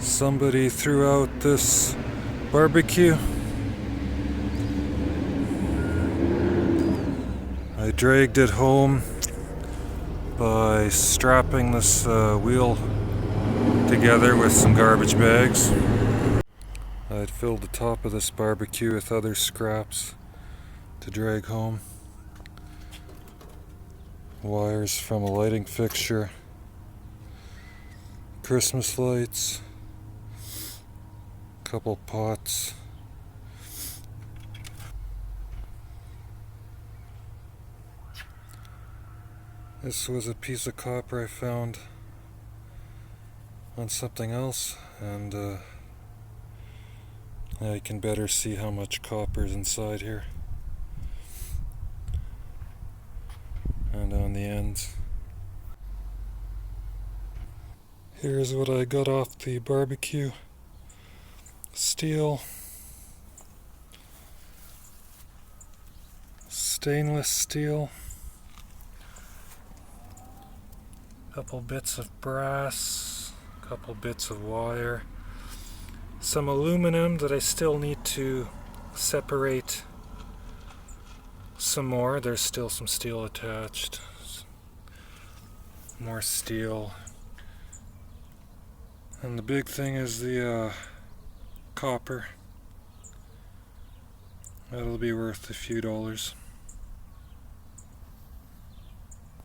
Somebody threw out this barbecue. I dragged it home by strapping this wheel together with some garbage bags. I'd filled the top of this barbecue with other scraps to drag home. Wires from a lighting fixture, Christmas lights, couple pots. This was a piece of copper I found on something else, and now you can better see how much copper is inside here and on the ends. Here's what I got off the barbecue: steel, stainless steel, couple bits of brass, couple bits of wire, some aluminum that I still need to separate some more. There's still some steel attached. More steel. And the big thing is the copper. That'll be worth a few dollars.